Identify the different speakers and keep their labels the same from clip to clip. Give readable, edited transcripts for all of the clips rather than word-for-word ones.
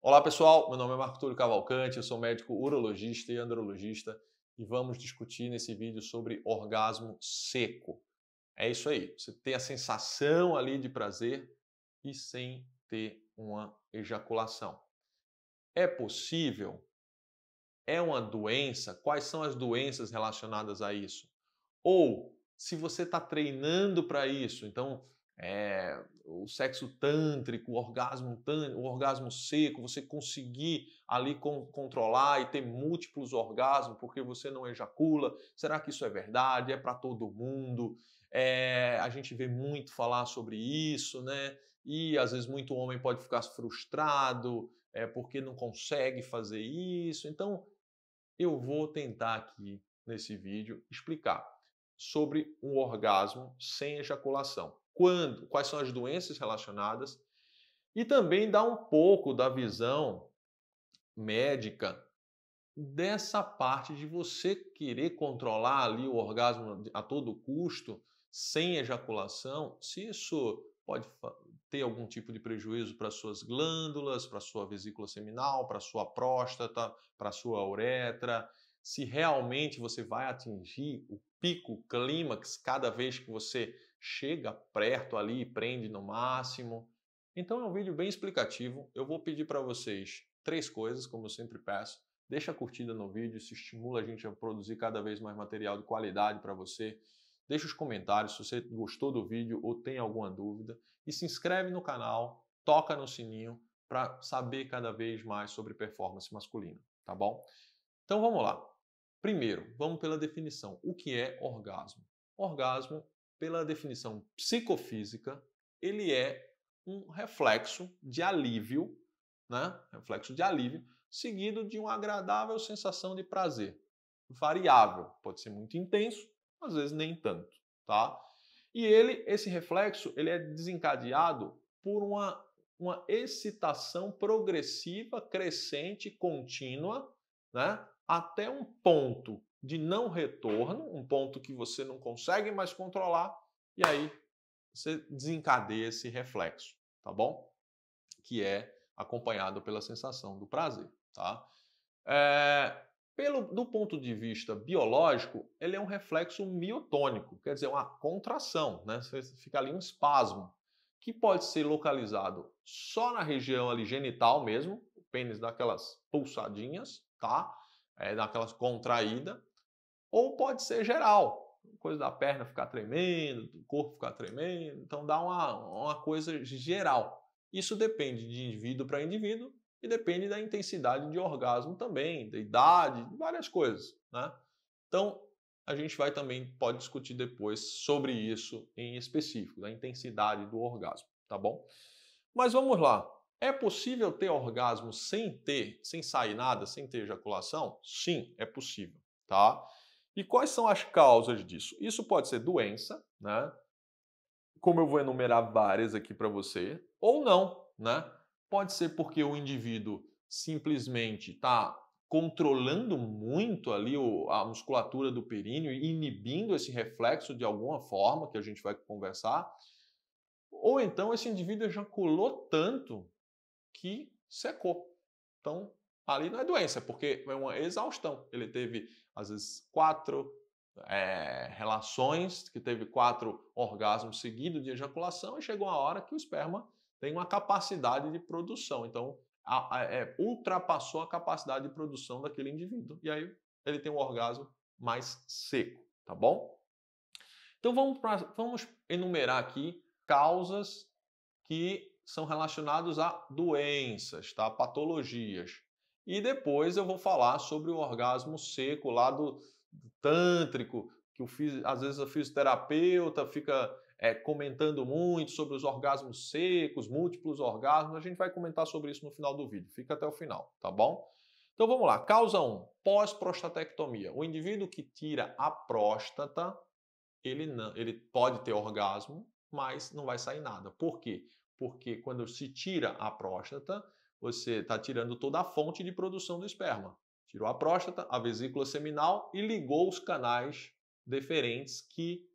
Speaker 1: Olá pessoal, meu nome é Marco Túlio Cavalcante, eu sou médico urologista e andrologista e vamos discutir nesse vídeo sobre orgasmo seco. É isso aí, você ter a sensação ali de prazer e sem ter uma ejaculação. É possível? É uma doença? Quais são as doenças relacionadas a isso? Ou, se você está treinando para isso, então, o sexo tântrico, o orgasmo seco, você conseguir ali controlar e ter múltiplos orgasmos porque você não ejacula, será que isso é verdade? É para todo mundo? A gente vê muito falar sobre isso, né? E às vezes muito homem pode ficar frustrado porque não consegue fazer isso. Então, eu vou tentar aqui nesse vídeo explicar sobre o orgasmo sem ejaculação. Quando, quais são as doenças relacionadas e também dar um pouco da visão médica dessa parte de você querer controlar ali o orgasmo a todo custo, sem ejaculação, se isso pode ter algum tipo de prejuízo para suas glândulas, para sua vesícula seminal, para sua próstata, para sua uretra, se realmente você vai atingir o pico clímax cada vez que você chega perto ali e prende no máximo. Então é um vídeo bem explicativo. Eu vou pedir para vocês 3 coisas, como eu sempre peço. Deixa a curtida no vídeo, isso estimula a gente a produzir cada vez mais material de qualidade para você. Deixa os comentários se você gostou do vídeo ou tem alguma dúvida. E se inscreve no canal, toca no sininho para saber cada vez mais sobre performance masculina, tá bom? Então vamos lá. Primeiro, vamos pela definição. O que é orgasmo? Orgasmo, pela definição psicofísica, ele é um reflexo de alívio, né? Reflexo de alívio seguido de uma agradável sensação de prazer. Variável, pode ser muito intenso, às vezes nem tanto, tá? E esse reflexo, ele é desencadeado por uma excitação progressiva, crescente, contínua, né? Até um ponto de não retorno, um ponto que você não consegue mais controlar, e aí você desencadeia esse reflexo, tá bom? Que é acompanhado pela sensação do prazer, tá? Do ponto de vista biológico, ele é um reflexo miotônico, quer dizer, uma contração, né? Você fica ali um espasmo, que pode ser localizado só na região ali genital mesmo, o pênis dá aquelas pulsadinhas, tá? Dá aquelas contraídas, ou pode ser geral, coisa da perna ficar tremendo, do corpo ficar tremendo, então dá uma coisa geral. Isso depende de indivíduo para indivíduo e depende da intensidade de orgasmo também, da idade, de várias coisas, né? Então, a gente pode discutir depois sobre isso em específico, da intensidade do orgasmo, tá bom? Mas vamos lá. É possível ter orgasmo sem sair nada, sem ter ejaculação? Sim, é possível, tá? E quais são as causas disso? Isso pode ser doença, né? Como eu vou enumerar várias aqui para você, ou não, né? Pode ser porque o indivíduo simplesmente está controlando muito ali a musculatura do períneo e inibindo esse reflexo de alguma forma, que a gente vai conversar, ou então esse indivíduo ejaculou tanto que secou. Então, ali não é doença, porque é uma exaustão. Ele teve, às vezes, 4 relações, que teve 4 orgasmos seguidos de ejaculação e chegou uma hora que o esperma tem uma capacidade de produção. Então, ultrapassou a capacidade de produção daquele indivíduo. E aí ele tem um orgasmo mais seco, tá bom? Então, vamos enumerar aqui causas que são relacionados a doenças, tá? Patologias. E depois eu vou falar sobre o orgasmo seco lá do tântrico, que às vezes o fisioterapeuta fica comentando muito sobre os orgasmos secos, múltiplos orgasmos. A gente vai comentar sobre isso no final do vídeo. Fica até o final, tá bom? Então vamos lá. Causa 1, pós-prostatectomia. O indivíduo que tira a próstata, ele pode ter orgasmo, mas não vai sair nada. Por quê? Porque quando se tira a próstata, você está tirando toda a fonte de produção do esperma. Tirou a próstata, a vesícula seminal e ligou os canais deferentes que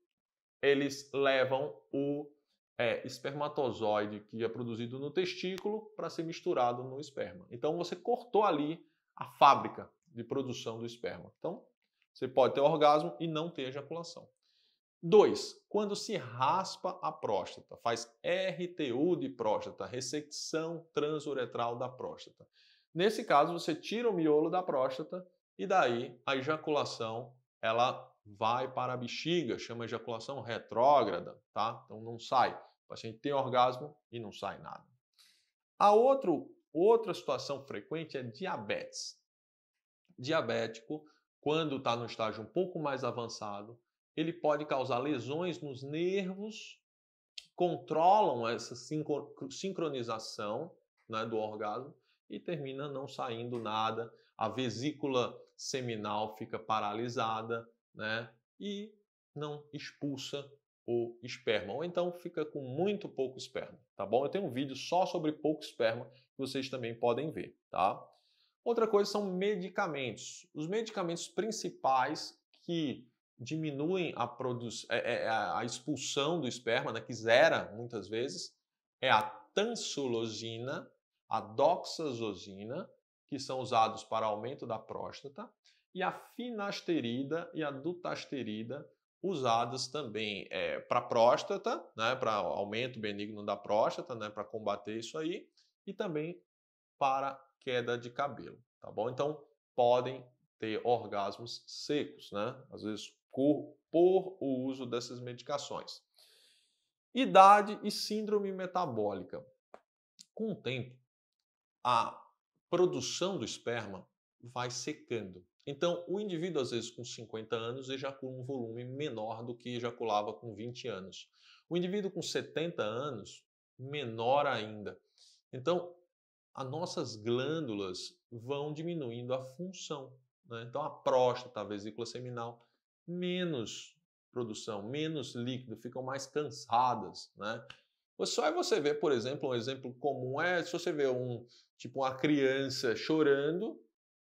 Speaker 1: eles levam é espermatozoide que é produzido no testículo para ser misturado no esperma. Então você cortou ali a fábrica de produção do esperma. Então você pode ter orgasmo e não ter ejaculação. 2. Quando se raspa a próstata, faz RTU de próstata, ressecção transuretral da próstata. Nesse caso, você tira o miolo da próstata e daí a ejaculação ela vai para a bexiga, chama ejaculação retrógrada, tá? Então não sai. O paciente tem orgasmo e não sai nada. Outra situação frequente é diabetes. Diabético, quando está no estágio um pouco mais avançado, ele pode causar lesões nos nervos que controlam essa sincronização, né, do orgasmo e termina não saindo nada, a vesícula seminal fica paralisada, né, e não expulsa o esperma, ou então fica com muito pouco esperma, tá bom? Eu tenho um vídeo só sobre pouco esperma que vocês também podem ver, tá? Outra coisa são medicamentos. Os medicamentos principais que diminuem a expulsão do esperma, né, que zera muitas vezes, é a tansulosina, a doxazosina, que são usados para aumento da próstata, e a finasterida e a dutasterida, usadas também para próstata, né, para aumento benigno da próstata, né, para combater isso aí, e também para queda de cabelo, tá bom? Então, podem ter orgasmos secos, né? Às vezes por o uso dessas medicações. Idade e síndrome metabólica. Com o tempo, a produção do esperma vai secando. Então, o indivíduo, às vezes, com 50 anos, ejacula um volume menor do que ejaculava com 20 anos. O indivíduo com 70 anos, menor ainda. Então, as nossas glândulas vão diminuindo a função, né? Então, a próstata, a vesícula seminal, menos produção, menos líquido, ficam mais cansadas, né? Só é você ver, por exemplo, um exemplo comum é se você vê uma criança chorando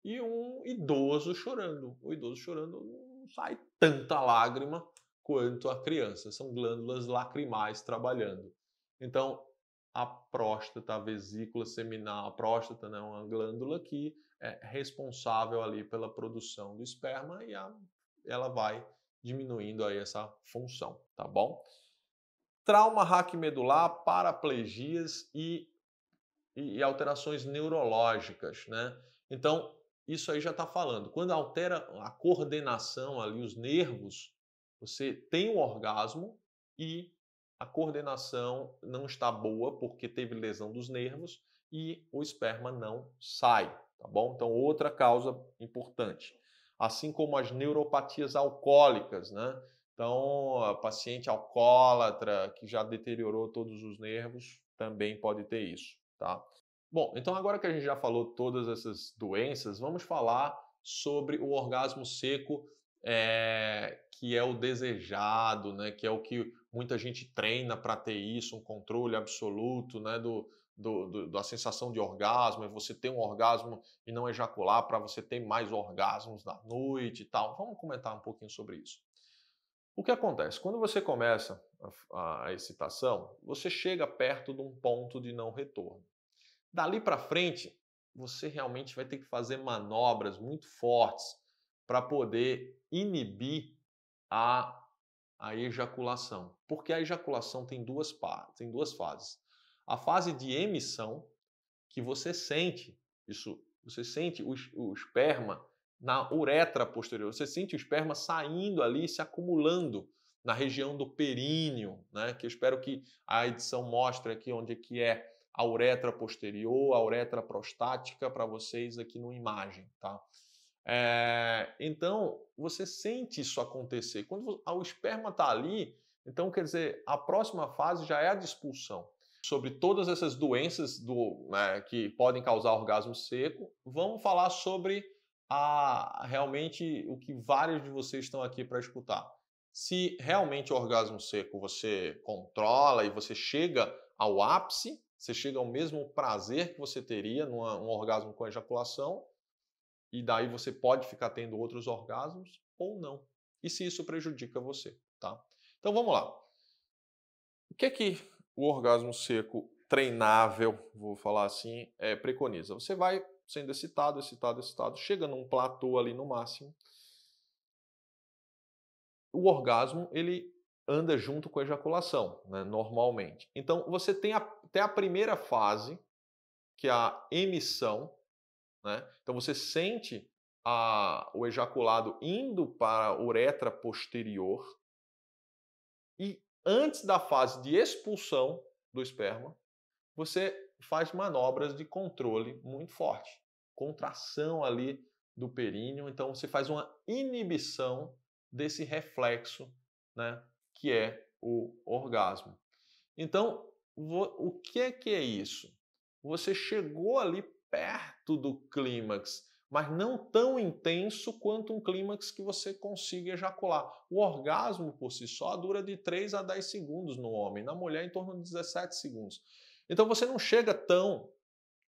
Speaker 1: e um idoso chorando. O idoso chorando não sai tanta lágrima quanto a criança. São glândulas lacrimais trabalhando. Então, a próstata, a vesícula seminal, a próstata, né, é uma glândula que é responsável ali pela produção do esperma e ela vai diminuindo aí essa função, tá bom? Trauma raquimedular, paraplegias e alterações neurológicas, né? Então, isso aí já está falando. Quando altera a coordenação ali, os nervos, você tem um orgasmo e a coordenação não está boa porque teve lesão dos nervos e o esperma não sai, tá bom? Então, outra causa importante. Assim como as neuropatias alcoólicas, né? Então, a paciente alcoólatra que já deteriorou todos os nervos também pode ter isso, tá? Bom, então agora que a gente já falou todas essas doenças, vamos falar sobre o orgasmo seco, que é o desejado, né? Que é o que muita gente treina para ter isso, um controle absoluto, né? Da sensação de orgasmo, é você ter um orgasmo e não ejacular para você ter mais orgasmos na noite e tal. Vamos comentar um pouquinho sobre isso. O que acontece? Quando você começa a excitação, você chega perto de um ponto de não retorno. Dali para frente, você realmente vai ter que fazer manobras muito fortes para poder inibir a ejaculação. Porque a ejaculação tem duas fases. A fase de emissão, que você sente isso, você sente o esperma na uretra posterior, você sente o esperma saindo ali, se acumulando na região do períneo, né? Que eu espero que a edição mostre aqui onde é que é a uretra posterior, a uretra prostática para vocês aqui no imagem, tá? Então, você sente isso acontecer. Quando o esperma está ali, então quer dizer, a próxima fase já é a de expulsão. Sobre todas essas doenças que podem causar orgasmo seco, vamos falar sobre realmente o que vários de vocês estão aqui para escutar. Se realmente o orgasmo seco você controla e você chega ao ápice, você chega ao mesmo prazer que você teria num orgasmo com ejaculação, e daí você pode ficar tendo outros orgasmos ou não. E se isso prejudica você, tá? Então vamos lá. O que é que o orgasmo seco treinável, vou falar assim, preconiza? Você vai sendo excitado, excitado, excitado, chega num platô ali no máximo. O orgasmo, ele anda junto com a ejaculação, né, normalmente. Então, você tem até a primeira fase, que é a emissão, né? Então, você sente o ejaculado indo para a uretra posterior e antes da fase de expulsão do esperma, você faz manobras de controle muito forte. Contração ali do períneo, então você faz uma inibição desse reflexo, né, que é o orgasmo. Então, o que é isso? Você chegou ali perto do clímax, mas não tão intenso quanto um clímax que você consiga ejacular. O orgasmo por si só dura de 3 a 10 segundos no homem, na mulher em torno de 17 segundos. Então você não chega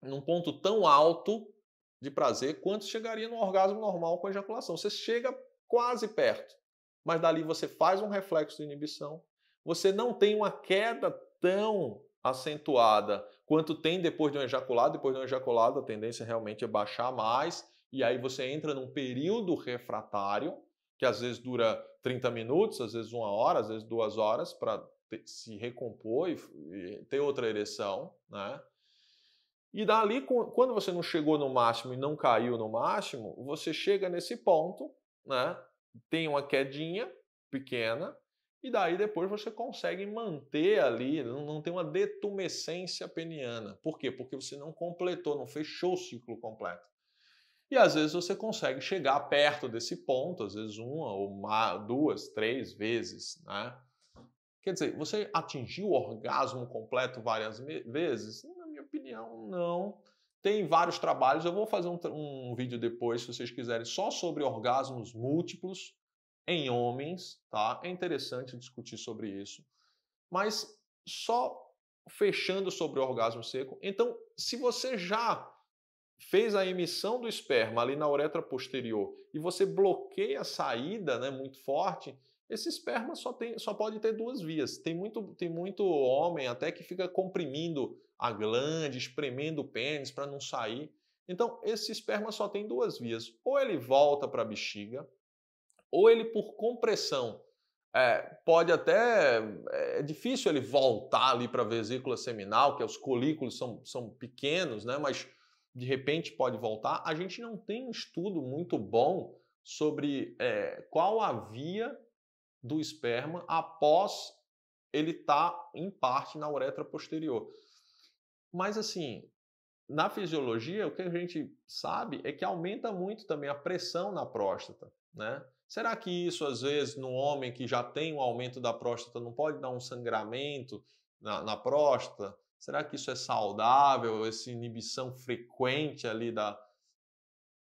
Speaker 1: num ponto tão alto de prazer quanto chegaria no orgasmo normal com a ejaculação. Você chega quase perto, mas dali você faz um reflexo de inibição, você não tem uma queda tão acentuada quanto tem depois de um ejaculado. Depois de um ejaculado, a tendência realmente é baixar mais, e aí você entra num período refratário, que às vezes dura 30 minutos, às vezes 1 hora, às vezes 2 horas, para se recompor e ter outra ereção, né? E dali, quando você não chegou no máximo e não caiu no máximo, você chega nesse ponto, né? Tem uma quedinha pequena, e daí depois você consegue manter ali, não tem uma detumescência peniana. Por quê? Porque você não completou, não fechou o ciclo completo. E às vezes você consegue chegar perto desse ponto, às vezes 2, 3 vezes, né? Quer dizer, você atingiu o orgasmo completo várias vezes? Na minha opinião, não. Tem vários trabalhos, eu vou fazer um vídeo depois, se vocês quiserem, só sobre orgasmos múltiplos em homens, tá? É interessante discutir sobre isso. Mas só fechando sobre o orgasmo seco, então, se você já fez a emissão do esperma ali na uretra posterior e você bloqueia a saída, né, muito forte, esse esperma só pode ter 2 vias. Tem muito homem até que fica comprimindo a glande, espremendo o pênis para não sair. Então, esse esperma só tem 2 vias. Ou ele volta para a bexiga, ou ele, por compressão, pode até... É difícil ele voltar ali para a vesícula seminal, que os colículos são pequenos, né? Mas de repente pode voltar. A gente não tem um estudo muito bom sobre qual a via do esperma após ele estar em parte na uretra posterior. Mas assim, na fisiologia, o que a gente sabe é que aumenta muito também a pressão na próstata, né? Será que isso, às vezes, no homem que já tem um aumento da próstata, não pode dar um sangramento na próstata? Será que isso é saudável, essa inibição frequente ali da...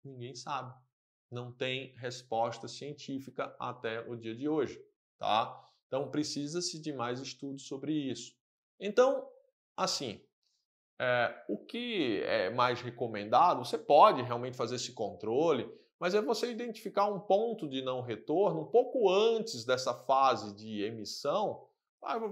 Speaker 1: Ninguém sabe. Não tem resposta científica até o dia de hoje, tá? Então, precisa-se de mais estudos sobre isso. Então, assim, o que é mais recomendado, você pode realmente fazer esse controle, mas é você identificar um ponto de não retorno um pouco antes dessa fase de emissão,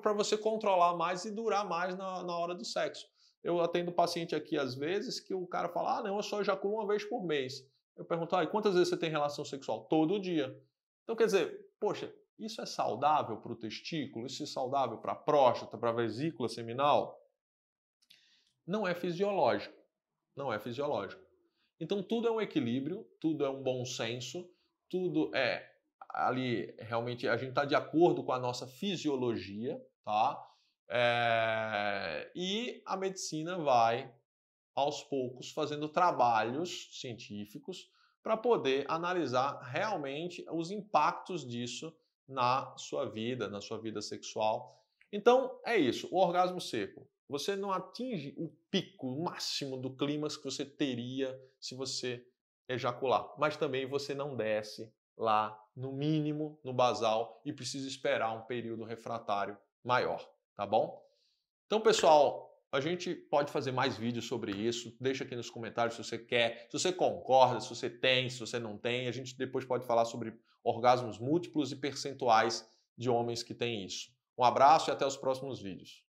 Speaker 1: para você controlar mais e durar mais na hora do sexo. Eu atendo paciente aqui às vezes que o cara fala, não, eu só ejaculo 1 vez por mês. Eu pergunto, e quantas vezes você tem relação sexual? Todo dia. Então, quer dizer, poxa, isso é saudável para o testículo? Isso é saudável para a próstata, para a vesícula seminal? Não é fisiológico. Não é fisiológico. Então, tudo é um equilíbrio, tudo é um bom senso, tudo é ali, realmente, a gente está de acordo com a nossa fisiologia, tá? E a medicina vai, aos poucos, fazendo trabalhos científicos para poder analisar realmente os impactos disso na sua vida sexual. Então, é isso, o orgasmo seco. Você não atinge o pico máximo do clímax que você teria se você ejacular, mas também você não desce lá no mínimo, no basal, e precisa esperar um período refratário maior, tá bom? Então, pessoal, a gente pode fazer mais vídeos sobre isso. Deixa aqui nos comentários se você quer, se você concorda, se você tem, se você não tem. A gente depois pode falar sobre orgasmos múltiplos e percentuais de homens que têm isso. Um abraço e até os próximos vídeos.